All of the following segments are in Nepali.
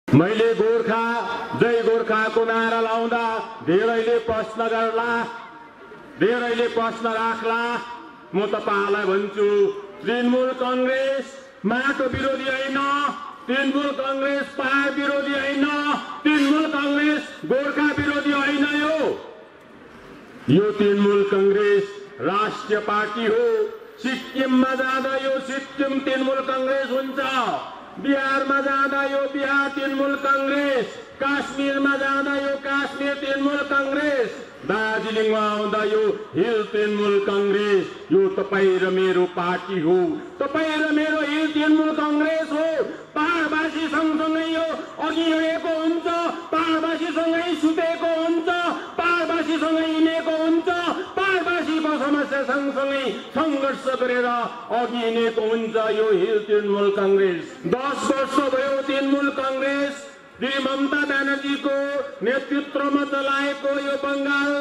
मैले गोर्खा जय गोर्खाको नारा लाउँदा धेरैले प्रश्न गर्ला, धेरैले प्रश्न राख्ला। म तपाईहरुलाई भन्छु, तृणमूल कांग्रेस माटो विरोधी हैन, तृणमूल कांग्रेस पहाड विरोधी हैन, तृणमूल कांग्रेस गोर्खा विरोधी हैन। यो तृणमूल कांग्रेस राष्ट्रिय पार्टी हो। सिक्किममा जाँदा यो सिक्किम तृणमूल कांग्रेस हुन्छ, बिहारमा जाँदा यो बिहार तृणमूल कांग्रेस, काश्मीरमा जाँदा यो काश्मीर तृणमूल कांग्रेस, दार्जिलिङमा आउँदा यो हिल तृणमूल कांग्रेस। यो तपाईं र मेरो पार्टी हो, तपाईं र मेरो हिल तृणमूल कांग्रेस हो। पहाडवासी सँगसँगै यो अघि हिँडेको हुन्छ, पहाडवासीसँगै सुतेको हुन्छ, पहाडवासीसँगै हिँडेको हुन्छ, पहाडवासीको समस्या सँगसँगै संघर्ष गरेर अघि हिँडेको हुन्छ यो हिल तृणमूल कांग्रेस। 10 वर्ष भयो तृणमूल कांग्रेस श्री ममता ब्यानर्जीको नेतृत्वमा चलाएको यो बंगाल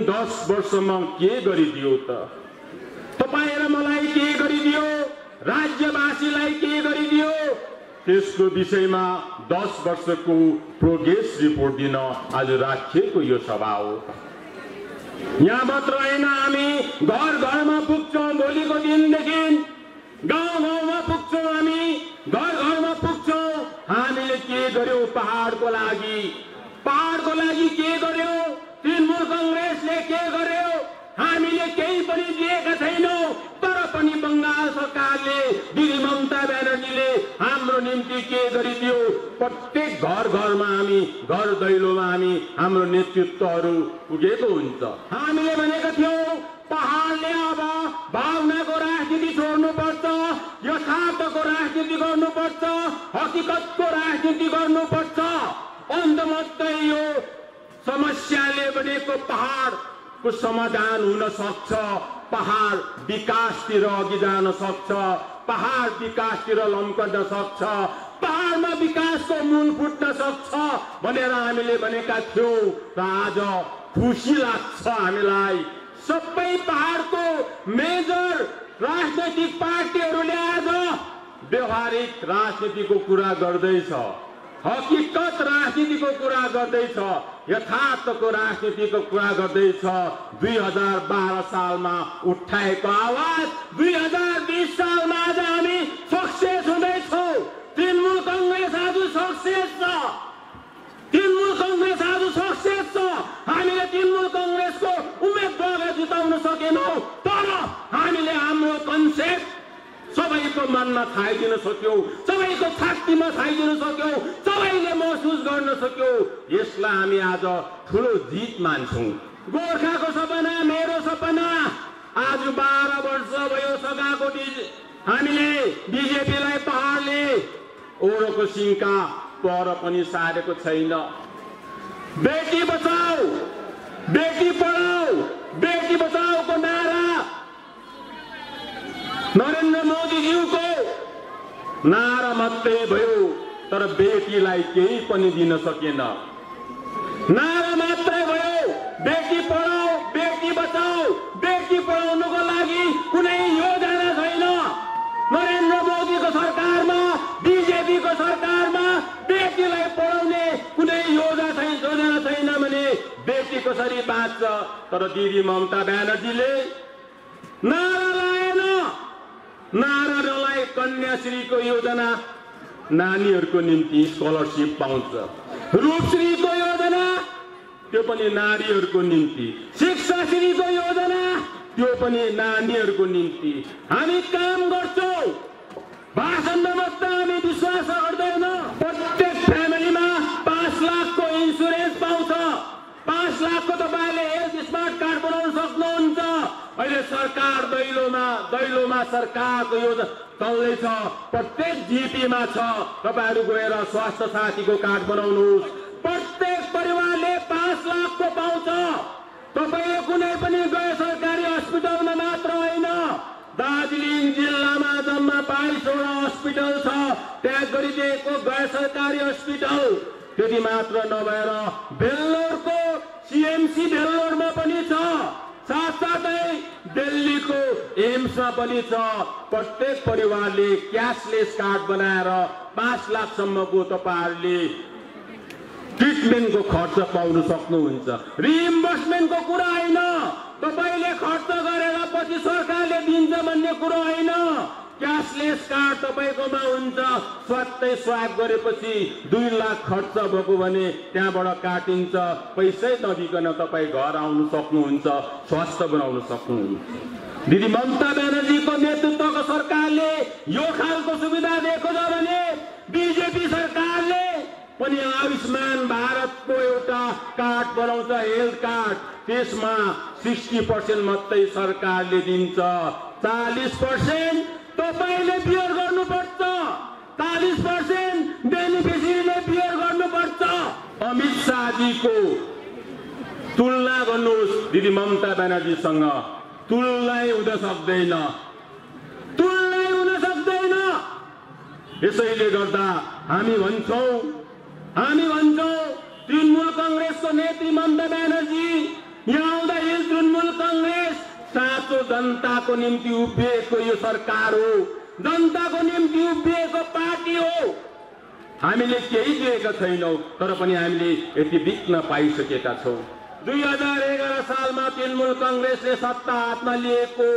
10 वर्षमा के गरिदियो त? तपाईं र मलाई के गरिदियो? राज्यवासीलाई के गरिदियो? त्यसको विषयमा 10 वर्षको प्रोग्रेस रिपोर्ट दिन आज राखिएको यो सभा हो। यहाँ मात्र हैन, हामी घर घरमा पुग्छौं। भोलिको दिनदेखि गाउँ गाउँमा पुग्छौं, हामी घर घरमा पुग्छौं। हामीले के गर्यौं पहाडको लागि? पहाडको लागि के गर्यौं? तृणमूल कांग्रेसले के गर्यो? हामीले केही पनि दिएका छैनौं। तर पनि बंगाल सरकारले, दिदी ममता ब्यानर्जीले हाम्रो निम्ति के गरिदियो? प्रत्येक घर घरमा हामी, घर दैलोमा हामी, हाम्रो नेतृत्वहरू पुगेको हुन्छ। हामीले भनेका थियौं पहाडले अब भावनाको राजनीति छोड्नुपर्छ, यथार्थको राजनीति गर्नुपर्छ, हकीकतको राजनीति गर्नुपर्छ। अन्त मात्रै यो समस्याले बनेको पहाडको समाधान हुन सक्छ, पहाड विकासतिर अघि जान सक्छ, पहाड विकासतिर लम्कन सक्छ, पहाडमा विकासको मूल फुट्न सक्छ भनेर हामीले भनेका थियौं। र आज खुसी लाग्छ हामीलाई, सबै पहाडको मेजर राजनैतिक पार्टीहरूले आज व्यवहारिक राजनीतिको कुरा गर्दैछ, हकीकत राजनीतिको कुरा गर्दैछ, यथार्थको राजनीतिको कुरा गर्दैछ। 2012 सालमा उठाएको आवाज 2020 सालमा आज हामी सक्सेस हुँदैछौँ। तृणमूल कांग्रेस आज सक्सेस छ, तृणमूल कांग्रेस आज सक्सेस छ। हामीले तृणमूल कांग्रेसको उम्मेदवारलाई जिताउन सकेनौं, तर हामीले हाम्रो कन्सेप्ट सबैको मनमा थाहाइदिन सक्यौं, सबैको छातीमा थाहाइदिन सक्यौं, सबैले महसुस गर्न सक्यौं। यसलाई हामी आज ठूलो जित मान्छौं। गोर्खाको सपना, मेरो सपना आज 12 वर्ष भयो सगाको। हामीले बीजेपीलाई पहाडले ओरोको सिंहका पर पनि सारेको छैन। बेटी बचाओ, बेटी पढाओ, बेटी बचाओको नारा नरेन्द्र मोदीज्यूको नारा मात्रै भयो, तर बेटीलाई केही पनि दिन सकेन। नारा मात्रै भयो, बेटी पढाओ, बेटी बचाओ। बेटी पढाउनको लागि कुनै योजना छैन। नरेन्द्र मोदीको सरकारमा, बीजेपीको सरकारमा बेटीलाई पढाउने कुनै योजना छैन भने बेटी कसरी बाँच्छ? तर दिदी ममता ब्यानर्जीले नारा लाएन, नारा नलाई कन्याश्रीको योजना, नानीहरूको निम्ति स्कलरशिप पाउँछ। रूपश्रीको योजना, त्यो पनि नारीहरूको निम्ति। शिक्षाश्रीको योजना, त्यो पनि नानीहरूको निम्ति। हामी काम गर्छौं, भाषणमा मात्र हामी विश्वास गर्दैनौँ। प्रत्येक फ्यामिलीमा 5 लाखको इन्सुरेन्स पाउँछ। 5 लाखको तपाईँले हेल्थ स्मार्ट कार्ड बनाउन सक्नुहुन्छ। अहिले सरकार दैलोमा सरकारको योजना चल्दैछ, प्रत्येक जिपीमा छ। तपाईहरु गएर स्वास्थ्य साथीको कार्ड बनाउनुहोस्। प्रत्येक परिवारले 5 लाखको पाउँछ। तपाईले कुनै पनि गैर सरकारी अस्पतालमा मात्र होइन, दार्जिलिङ जिल्लामा जम्मा 22वटा अस्पताल छ, त्याग गरिदिएको गैर सरकारी अस्पताल। त्यति मात्र नभएर बेल्लोरको सीएमसी बेल्लोरमा पनि छ। साथसाथै दिल्लीको एम्समा पनि छ। प्रत्येक परिवारले क्यासलेस कार्ड बनाएर 5 लाखसम्मको तपाईहरुले ट्रिटमेन्टको खर्च पाउन सक्नुहुन्छ। रिइम्बर्समेन्टको कुरा हैन, तपाईले खर्च गरेर पछि सरकारले दिन्छ भन्ने कुरा हैन। क्यासलेस कार्ड तपाईकोमा हुन्छ, स्वात्तै स्वाप गरेपछि 2 लाख खर्च भएको भने त्यहाँबाट काटिन्छ, पैसै नदिकन तपाई घर आउन सक्नुहुन्छ, स्वास्थ्य बनाउन सक्नुहुन्छ। दिदी ममता ब्यानर्जीको नेतृत्वको सरकारले यो खालको सुविधा दिएको छ भने बीजेपी सरकारले पनि आयुष्मान भारतको एउटा कार्ड बनाउँछ, हेल्थ कार्ड। त्यसमा 60% मात्रै सरकारले दिन्छ, 40% तपाईले बियर गर्नुपर्छ, 40% बेनिफिसियरीले बियर गर्नुपर्छ। अमित शाहजीको तुलना गर्नुहोस् दिदी ममता ब्यानर्जीसँग, तुलनै हुन सक्दैन, तुलनै हुन सक्दैन। यसैले गर्दा हामी भन्छौं तृणमूल कांग्रेसको नेत्री ममता ब्यानर्जी यहाँ आउँदा यो तृणमूल कांग्रेस साँचो जनताको निम्ति उभिएको यो सरकार हो, जनताको निम्ति उभिएको पार्टी हो। हामीले केही दिएका छैनौं, तर पनि हामीले यति विघ्न पाइसकेका छौं। 2011 सालमा तृणमूल कांग्रेसले सत्ता हातमा लिएको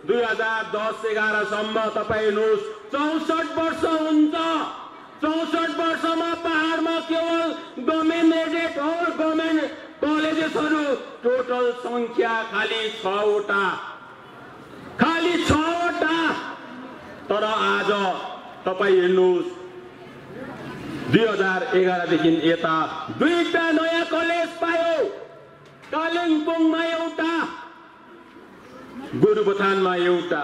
2010-11 सम्म तपाई हेर्नुहोस् 64 वर्ष हुन्छ। 64 वर्षमा पहाडमा केवल गभर्नमेन्ट एडेड और गभर्नमेन्ट कलेजेसहरु टोटल संख्या खाली 6 वटा, खाली 6 वटा। तर आज तपाई हेर्नुहोस् 2011 देखि यता 2टा नयाँ कलेज पायो। कालिम्पोङमा एउटा, गोरुबथानमा एउटा।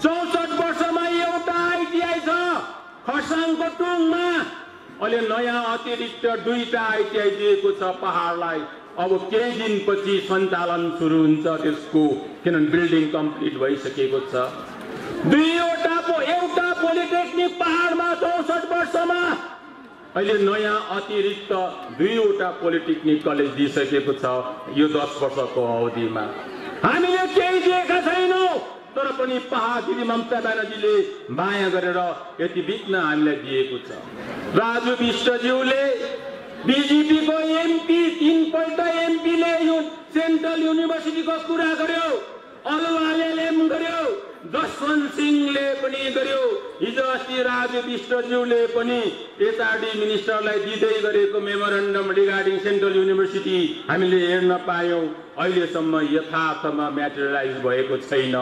64 वर्षमा एउटा आईटीआई छ। खरसाङको टुङमा अहिले नयाँ अतिरिक्त 2टा आईटीआई दिएको छ पहाडलाई। अब केही दिनपछि सञ्चालन सुरु हुन्छ त्यसको, किनभने बिल्डिङ कम्प्लिट भइसकेको छ। एउटा पोलिटेक्निक पहाडमा 64 वर्षमा अहिले नयाँ अतिरिक्त 2वटा पोलिटेक्निक कलेज दिइसकेको छ यो 10 वर्षको अवधिमा। हामीले केही दिएका छैनौं, तर पनि पहाड दिदी ममता ब्यानर्जीले माया गरेर यति विघ्न हामीलाई दिएको छ। राजु विष्टज्यूले बीजेपीको एमपी 3 पल्ट एमपीले यो सेन्ट्रल युनिभर्सिटीको कुरा गर्यो, अलवालेले पनि गर्यो, जसवन्त सिंहले पनि गर्यो। हिजो अस्ति राजु विष्टज्यूले पनि एचआरडी मिनिस्टरलाई दिँदै गरेको मेमोरेन्डम रिगार्डिङ सेन्ट्रल युनिभर्सिटी हामीले हेर्न पायौं। अहिलेसम्म यथार्थमा म्याटेरियलाइज भएको छैन,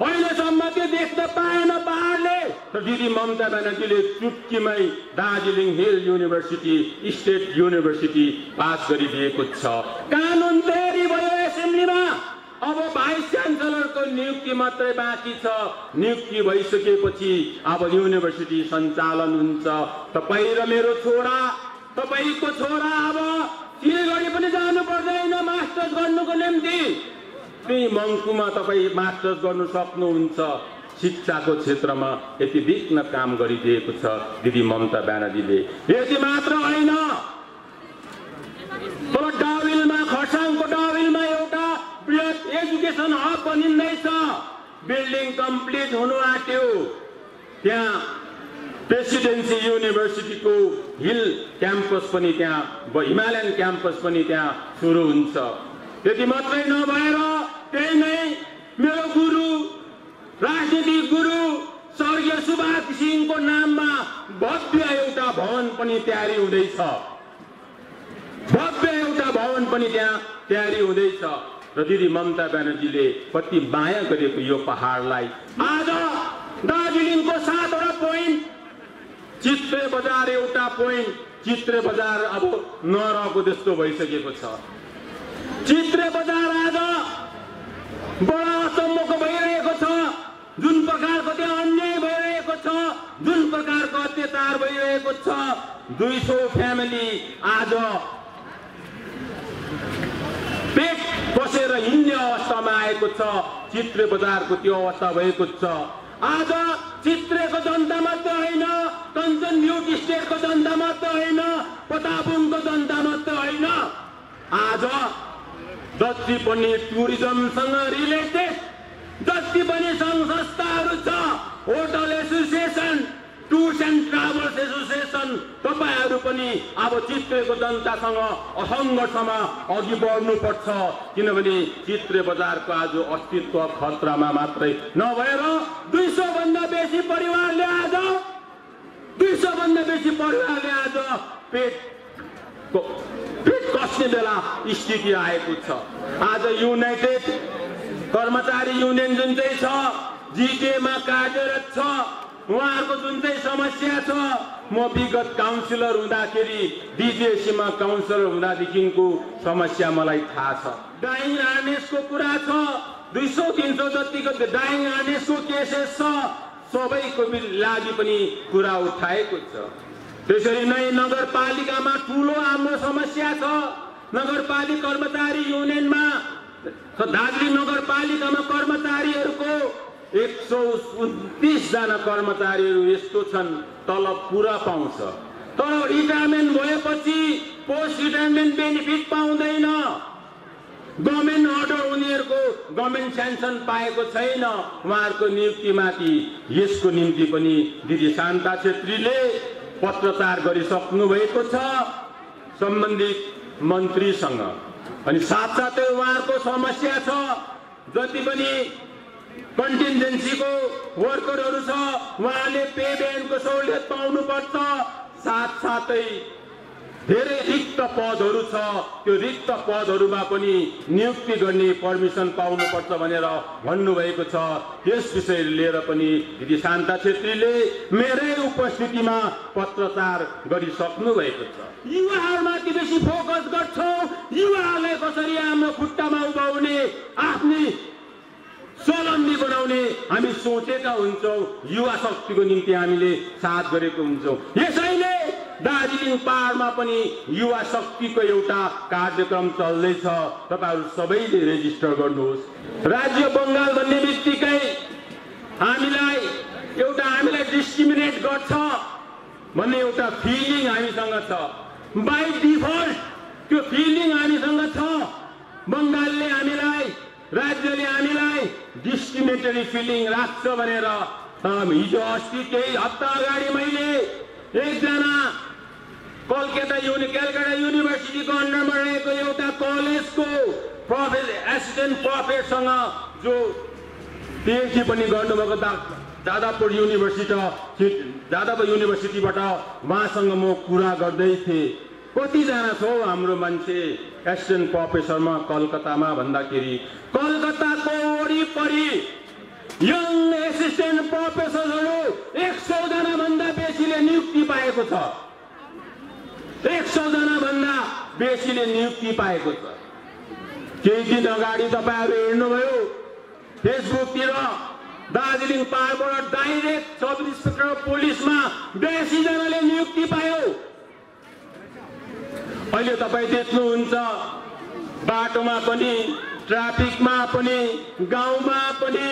अहिलेसम्म त्यो देख्न पाएन पहाडले। दिदी ममता ब्यानर्जीले चुटकीमै Darjeeling hill university state university pass गरिदिएको छ। कानुन तयारी भयो एसेम्ब्लीमा, अब भाइस च्यान्सलरको नियुक्ति मात्रै बाँकी छ। नियुक्ति भइसकेपछि अब युनिभर्सिटी सञ्चालन हुन्छ। तपाई र मेरो छोरा, तपाईको छोरा अब सिलगढी पनि जानु पर्दैन मास्टर्स गर्नुको निम्ति। त्यही मङ्पुमा तपाई मास्टर्स गर्न सक्नुहुन्छ। शिक्षाको क्षेत्रमा यति विघ्न काम गरिदिएको छ दिदी ममता ब्यानर्जीले। यति मात्र होइन, तर डाविलमा, खरसाङको डाविलमा एउटा बृहत एजुकेसन हब बनिँदैछ। बिल्डिङ कम्प्लिट हुनु आँट्यो। त्यहाँ प्रेसिडेन्सी युनिभर्सिटीको हिल क्याम्पस पनि त्यहाँ, हिमालयन क्याम्पस पनि त्यहाँ सुरु हुन्छ। त्यति मात्रै नभएर त्यही नै मेरो गुरु, राजनीतिक गुरु स्वर्गीय सुभाष सिंहको नाममा भव्य एउटा भवन पनि तयारी हुँदैछ। भव्य एउटा भवन पनि त्यहाँ तयारी हुँदैछ। र दिदी ममता ब्यानर्जीले कति माया गरेको यो पहाडलाई आज दार्जिलिङको 7वटा पोइन्ट, चित्रे बजार एउटा पोइन्ट, चित्रे बजार अब नरहेको जस्तो भइसकेको छ। चित्रे बजार आज बडा अचम्मको भइरहेको छ। जुन प्रकारको त्यहाँ अन्याय भइरहेको छ, जुन प्रकारको अत्याचार भइरहेको छ, 200 फ्यामिली आज पेट बसेर हिँड्ने अवस्थामा आएको छ। चित्रे बजारको त्यो अवस्था भएको छ। आज चित्रेको जनता मात्र होइन, कञ्चनब्युट स्टेटको जनता मात्र होइन, पताबुङको जनता मात्र होइन, आज जति पनि टुरिज्मसँग रिलेटेड जति पनि सङ्घ संस्थाहरू छ, hotel association, tours and travels association, तपाईहरू पनि अब चित्रेको जनतासँग सङ्घर्षमा अघि बढ्नुपर्छ। किनभने चित्रे बजारको आज अस्तित्व खतरामा मात्रै नभएर 200 भन्दा बेसी परिवारले आज पेट कस्ने बेला स्थिति आएको छ। आज युनाइटेड कर्मचारी युनियन जुन चाहिँ छ, जिटिएमा कार्यरत छ, उहाँहरूको जुन चाहिँ समस्या छ, म विगत काउन्सिलर हुँदाखेरि डिजिएसीमा काउन्सिलर हुँदादेखिको समस्या मलाई थाहा छ। डाइङ हार्नेसको कुरा छ, 200-300 जतिको डाइङ हार्नेसको केसेस छ, सबैको लागि पनि कुरा उठाएको छ। त्यसरी नै नगरपालिकामा ठुलो हाम्रो समस्या छ। नगरपालिका कर्मचारी युनियनमा दार्जिलिङ नगरपालिकामा कर्मचारीहरूको 129 जना कर्मचारीहरू यस्तो छन् तलब पुरा पाउँछ, तर रिटायरमेन्ट भएपछि पोस्ट रिटायरमेन्ट बेनिफिट पाउँदैन। गभर्मेन्ट अर्डर उनीहरूको गभर्मेन्ट सेन्सन पाएको छैन उहाँहरूको नियुक्तिमाथि। यसको निम्ति पनि दिदी शान्ता छेत्रीले पत्रचार गरिसक्नु भएको छ सम्बन्धित मन्त्रीसँग। अनि साथसाथै उहाँहरूको समस्या छ, जति पनि कन्टिन्जेन्सीको वर्करहरू छ उहाँले पे ब्यान्डको सहुलियत पाउनुपर्छ। साथसाथै धेरै रिक्त पदहरू छ, त्यो रिक्त पदहरूमा पनि नियुक्ति गर्ने पर्मिसन पाउनुपर्छ भनेर भन्नुभएको छ। यस विषय लिएर पनि दिदी शान्ता छेत्रीले मेरै उपस्थितिमा पत्रचार गरिसक्नु भएको छ। युवाहरूमाथि बेसी फोकस गर्छौँ, युवाहरूलाई कसरी हाम्रो खुट्टामा उभाउने, आफ्नै स्वावलम्बी बनाउने हामी सोचेका हुन्छौँ। युवा शक्तिको निम्ति हामीले साथ गरेको हुन्छौँ। यसैले दार्जिलिङ पहाडमा पनि युवा शक्तिको एउटा कार्यक्रम चल्दैछ, तपाईहरू सबैले रेजिस्टर गर्नुहोस्। राज्य बङ्गाल भन्ने बित्तिकै हामीलाई डिस्क्रिमिनेट गर्छ भन्ने एउटा फिलिङ हामीसँग छ। बाई डिफल्ट त्यो फिलिङ हामीसँग छ। बङ्गालले हामीलाई, राज्यले हामीलाई डिस्क्रिमिनेटरी फिलिङ राख्छ भनेर हिजो अस्ति केही हप्ता अगाडि मैले एकजना कलकत्ता युनिभर्सिटीको अन्डरमा रहेको एउटा कलेजको एसिस्टेन्ट प्रोफेसरसँग, जो पिएचडी पनि गर्नुभएको जादवपुर युनिभर्सिटीबाट, उहाँसँग म कुरा गर्दै थिएँ। कतिजना छौ हाम्रो मान्छे एसिस्टेन्ट प्रोफेसरमा कलकत्तामा भन्दाखेरि कलकत्ताको वरिपरि यङ एसिस्टेन्ट प्रोफेसरहरू 100 जना भन्दा बेसीले नियुक्ति पाएको छ। 100 जना भन्दा बेसीले नियुक्ति पाएको छ। केही दिन अगाडि तपाईहरु हेर्नुभयो फेसबुकतिर दार्जिलिङ पहाडबाट डाइरेक्ट सब इन्सपेक्टर पुलिसमा 82 जनाले नियुक्ति पायो। अहिले तपाई देख्नुहुन्छ बाटोमा पनि, ट्राफिकमा पनि, गाउँमा पनि,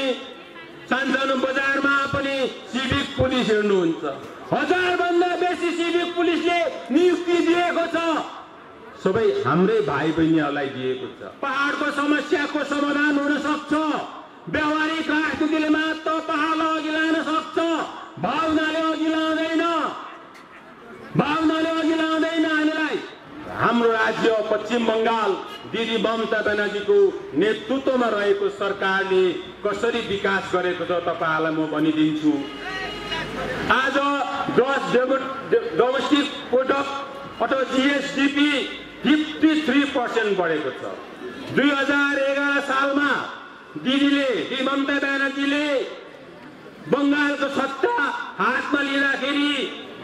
सानसानो बजारमा पनि सिभिक पुलिस हेर्नुहुन्छ। 1000 भन्दा बेसी सिभिक पुलिसले नियुक्ति दिएको छ। सबै हाम्रै भाइ बहिनीहरूलाई दिएको छ। पहाडको समस्याको समाधान हुन सक्छ। व्यावहारिक राजनीतिले मात्र पहाडलाई अघि लान सक्छ। भावनाले अघि लाँदैन। हामीलाई हाम्रो राज्य पश्चिम बङ्गाल दिदी ममता ब्यानर्जीको नेतृत्वमा रहेको सरकारले कसरी विकास गरेको छ तपाईहरुलाई म भनिदिन्छु। आज डोमेस्टिक प्रोडक्ट अथवा जीएसडीपी 53% बढेको छ। 2011 सालमा दिदी ममता ब्यानर्जीले बङ्गालको सत्ता हातमा लिँदाखेरि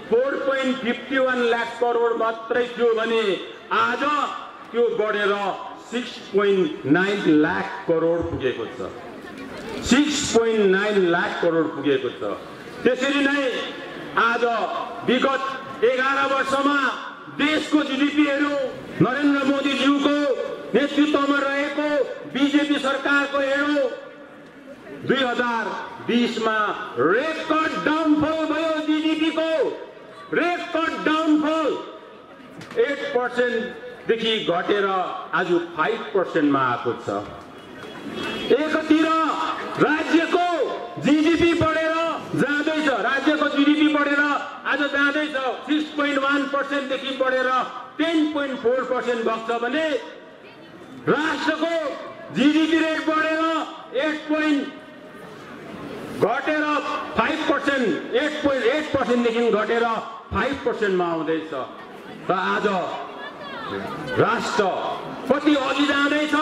4.51 लाख करोड मात्रै थियो भने आज त्यो बढेर 6.9 लाख करोड पुगेको छ। 6.9 लाख करोड पुगेको छ। त्यसरी नै आज विगत 11 वर्षमा देशको जीडीपीहरू नरेन्द्र मोदीज्यूको नेतृत्वमा रहेको बीजेपी सरकारको हेरौँ 2020 मा रेकर्ड डाउनफल भयो। जीडीपीको रेकर्ड डाउनफल 8% देखि घटेर आज 5% मा आएको छ। एकतिर आज जाँदैछ 6.1% देखि बढेर 10.4% भएको छ भने राष्ट्रको जीडीपी रेट बढेर 8.8% देखि घटेर 5% मा आउँदैछ। र आज राष्ट्र कति अघि जाँदैछ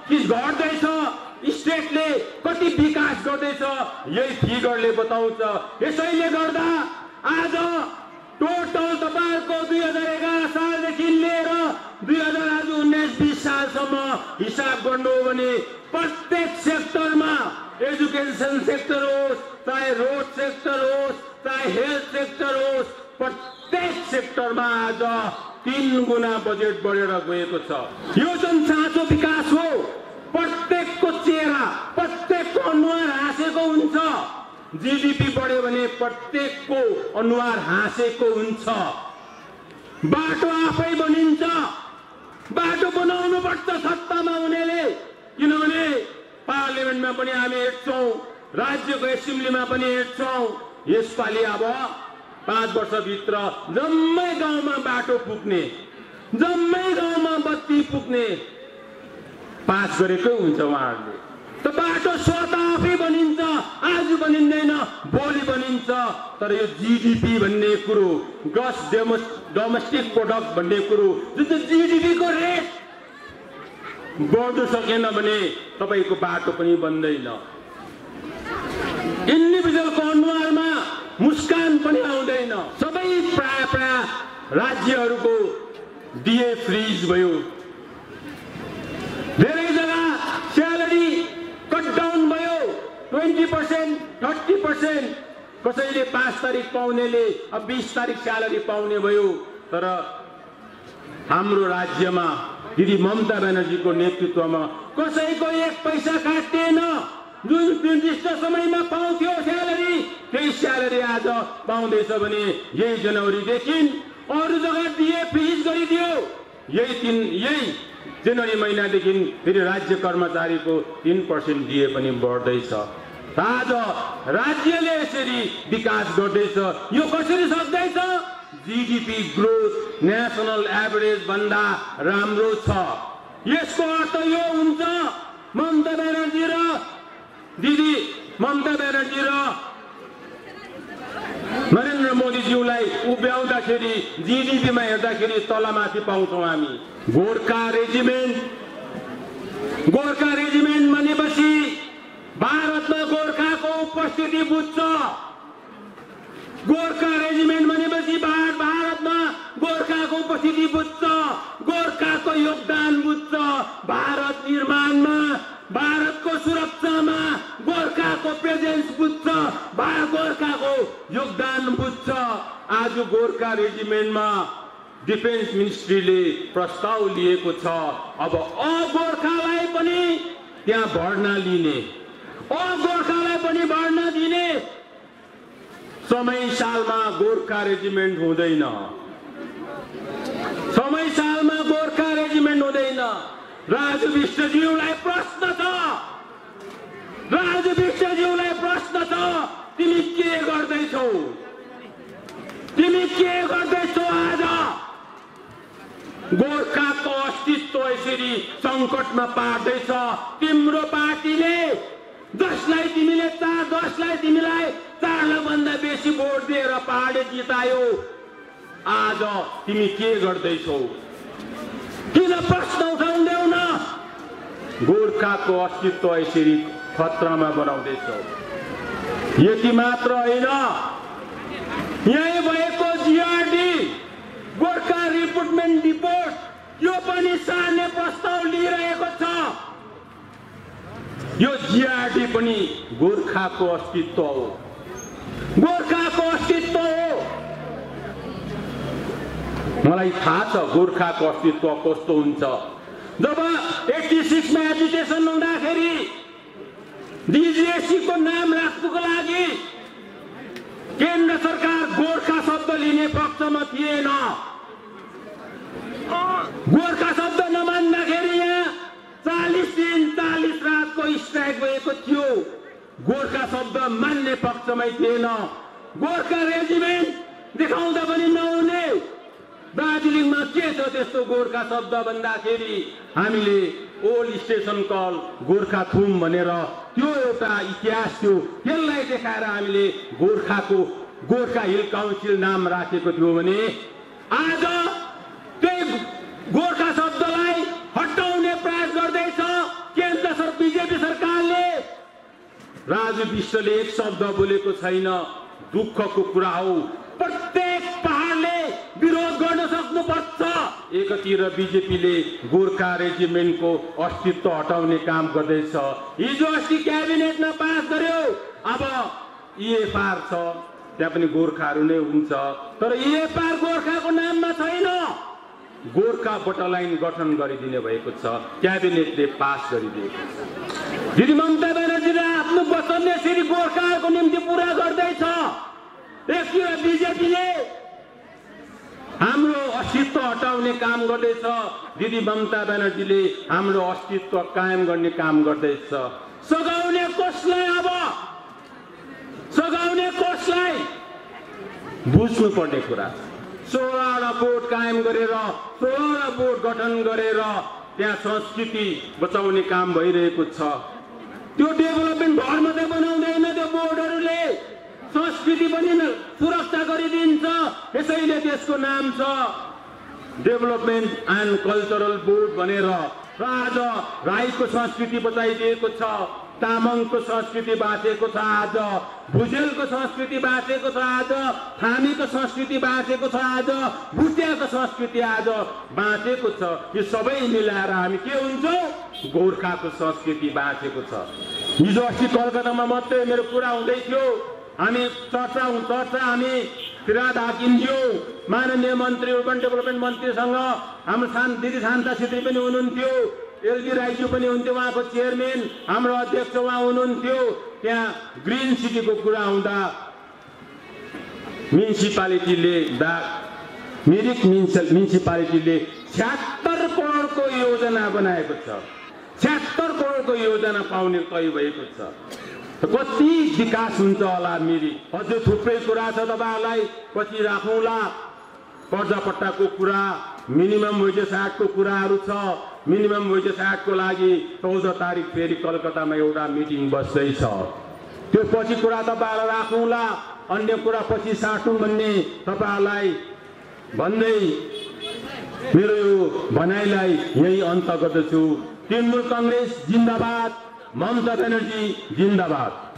कि घट्दैछ, स्टेटले कति विकास गर्दैछ, यही फिगरले बताउँछ। यसैले गर्दा आज टोटल तपाईहरुको 2011 सालदेखि लिएर 2019-20 सालसम्म हिसाब गर्नु हो भने प्रत्येक सेक्टरमा, एजुकेसन सेक्टर होस्, चाहे रोड सेक्टर होस्, चाहे हेल्थ सेक्टर होस्, प्रत्येक सेक्टरमा आज 3 गुना बजेट बढेर गएको छ। यो जुन साँचो विकास हो, प्रत्येकको चेहरा, प्रत्येकको अनुहार हाँसेको हुन्छ। जीडीपी बढ्यो भने प्रत्येकको अनुहार हाँसेको हुन्छ। बाटो आफै बनिन्छ, बाटो बनाउनु पर्छ सत्तामा हुनेले, किनभने पार्लिमेन्टमा पनि हामी हेर्छौं, राज्यको एसेम्ब्लीमा पनि हेर्छौं। यसपालि अब 5 वर्षभित्र जम्मै गाउँमा बाटो पुग्ने, जम्मै गाउँमा बत्ती पुग्ने पास गरेकै हुन्छ उहाँहरूले। त बाटो स्वतः आफै बनिन्छ, आज बनिँदैन, भोलि बनिन्छ। तर यो जीडीपी भन्ने कुरो, ग्रस डोमेस्टिक प्रोडक्ट भन्ने कुरो, जुन चाहिँ जीडीपी को रेट बढ्न सकेन भने तपाईको बाटो पनि बन्दैन। इन्डिभिजुअलको अनुहारमा मुस्कान पनि आउँदैन। सबै प्राय राज्यहरूको डीए फ्रीज भयो, धेरै जग्गा स्यालेरी कट डाउन भयो, 20%, 30%। कसैले 5 तारिक पाउनेले अब 20 तारिक स्यालेरी पाउने भयो। तर हाम्रो राज्यमा दिदी ममता ब्यानर्जीको नेतृत्वमा कसैको 1 पैसा काटिएन। जुन निर्दिष्ट समयमा पाउँथ्यो स्यालेरी, त्यही स्यालेरी आज पाउँदैछ भने यही जनवरीदेखि अरू जग्गा डीए फ्रीज गरिदियो। यही जनवरी महिनादेखि फेरि राज्य कर्मचारीको 3% डीए पनि बढ्दैछ। आज राज्यले यसरी विकास गर्दैछ। यो कसरी सक्दैछ? जीडीपी ग्रोथ नेशनल एभरेज भन्दा राम्रो छ। यसको अर्थ यो हुन्छ, ममता ब्यानर्जी र दिदी ममता ब्यानर्जी र नरेन्द्र मोदीज्यूलाई उभ्याउँदाखेरि जीडीपीमा हेर्दाखेरि तलमाथि पाउँछौँ हामी। गोर्खा रेजिमेन्ट भनेपछि भारतमा गोर्खाको उपस्थिति बुझ्छ। गोर्खा रेजिमेन्ट भनेपछि भारतमा गोर्खाको उपस्थिति बुझ्छ, गोर्खाको योगदान बुझ्छ। भारत निर्माणमा, भारतको सुरक्षामा गोर्खाको प्रेजेन्स बुझ्छ, गोर्खाको योगदान बुझ्छ। आज गोर्खा रेजिमेन्टमा डिफेन्स मिनिस्ट्रीले प्रस्ताव लिएको छ, अब अगोर्खालाई पनि त्यहाँ भर्ना लिने, अगोर्खालाई पनि भर्ना दिने। समय सालमा गोर्खा रेजिमेन्ट हुँदैन, समय सालमा गोर्खा रेजिमेन्ट हुँदैन। राजु विष्टज्यूलाई प्रश्न छ, राजु विष्टज्यूलाई प्रश्न छ, तिमी के गर्दैछौ? तिमी के गर्दैछौ? आज गोर्खाको अस्तित्व यसरी संकटमा पार्दैछ तिम्रो पार्टीले। जसलाई तिमीलाई 4 भन्दा बेसी भोट दिएर पार्टी जितायो, आज तिमी के गर्दैछौ? किन प्रश्न उठाउँदैनौ न? गोर्खाको अस्तित्व यसरी खतरामा बनाउँदैछौ। यति मात्र होइन, यही भएको जीआरडी गोर्खा रिक्रुटमेन्ट रिपोर्ट, यो पनि सार्ने प्रस्ताव लिइरहेको छ। यो जीआरडी पनि गोर्खाको अस्तित्व हो, गोर्खाको अस्तित्व हो। मलाई थाहा छ गोर्खाको अस्तित्व कस्तो हुन्छ। जब 86 मा एजुकेसन हुँदाखेरि डीजीएससी को नाम राख्नुको लागि केन्द्र सरकार गोर्खा शब्द लिने पक्षमा थिएन। गोर्खा शब्द नमान्दाखेरि यहाँ 40 दिन 40 रातको स्ट्राइक भएको थियो। गोर्खा शब्द मान्ने पक्षमै थिएन। गोर्खा रेजिमेन्ट देखाउँदा पनि नहुने दार्जिलिङमा के छ त्यस्तो गोर्खा शब्द भन्दाखेरि हामीले ओल्ड स्टेसन कल गोर्खा थुम भनेर त्यो एउटा इतिहास थियो त्यसलाई देखाएर हामीले गोर्खा हिल काउन्सिल नाम राखेको थियो भने आज त्यही गोर्खा शब्दलाई हटाउने प्रयास गर्दैछ केन्द्र बीजेपी सरकारले। राजु विष्टले एक शब्द बोलेको छैन, दुःखको कुरा हो। प्रत्येक पहाडले विरोध गर्न सक्नुपर्छ। एकतिर बीजेपीले गोर्खा रेजिमेन्टको अस्तित्व हटाउने काम गर्दैछ। हिजो अस्ति क्याबिनेटमा पास गर्यो, अब इएफआर छ, त्यहाँ पनि गोर्खाहरू नै हुन्छ, तर इएफआर गोर्खाको नाममा छैन। गोर्खा बटालियन गठन गरिदिने भएको छ, क्याबिनेटले पास गरिदिएको छ। दिदी ममता ब्यानर्जीले आफ्नो वचन यसरी गोर्खाहरूको निम्ति पूरा गर्दैछ। एकतिर बीजेपीले हाम्रो अस्तित्व हटाउने काम गर्दैछ, दिदी ममता ब्यानर्जीले हाम्रो अस्तित्व कायम गर्ने काम गर्दैछ। सघाउने कसलाई? अब सघाउने कसलाई? बुझ्नु पर्ने कुरा। 16वटा बोर्ड कायम गरेर 16वटा बोर्ड गठन गरेर त्यहाँ संस्कृति बचाउने काम भइरहेको छ। त्यो डेभलपमेन्ट घर मात्रै बनाउँदैन, त्यो बोर्डहरूले संस्कृति पनि सुरक्षा गरिदिन्छ। यसैले त्यसको नाम छ डेभलपमेन्ट एन्ड कल्चरल बोर्ड भनेर। र आज राईको संस्कृति बचाइदिएको छ, तामाङको संस्कृति बाँचेको छ, आज भुजेलको संस्कृति बाँचेको छ, आज थामीको संस्कृति बाँचेको छ, आज भुटियाको संस्कृति आज बाँचेको छ। यो सबै मिलाएर हामी के हुन्छौँ? गोर्खाको संस्कृति बाँचेको छ। हिजो अस्ति कलकत्तामा मात्रै मेरो कुरा हुँदै थियो, हामी चर्चा हामी फिराद हाकिम ज्यू माननीय मन्त्री अर्बन डेभलपमेन्ट मन्त्रीसँग हाम्रो दिदी शान्ता छेत्री पनि हुनुहुन्थ्यो, एलबी राईज्यू पनि हुन्थ्यो, उहाँको चेयरम्यान हाम्रो अध्यक्ष उहाँ हुनुहुन्थ्यो। त्यहाँ ग्रिन सिटीको कुरा हुँदा मिरिक म्युनिसिपालिटीले 76 करोडको योजना बनाएको छ। 76 करोडको योजना पाउने तय भएको छ। कति विकास हुन्छ होला मिरिक? अझै थुप्रै कुरा छ, तपाईँहरूलाई पछि राखौँला। पर्जापट्टाको कुरा, मिनिमम वेजेस एक्टको कुराहरू छ। मिनिमम वेजेस एक्टको लागि 14 तारिक फेरि कलकत्तामा एउटा मिटिङ बस्दैछ। त्यो पछि कुरा तपाईँहरूलाई राखौँला, अन्य कुरा पछि साटौँ भन्ने तपाईँहरूलाई भन्दै मेरो यो भनाइलाई यही अन्त गर्दछु। तृणमूल कांग्रेस जिन्दाबाद, ममता ब्यानर्जी जिन्दाबाद।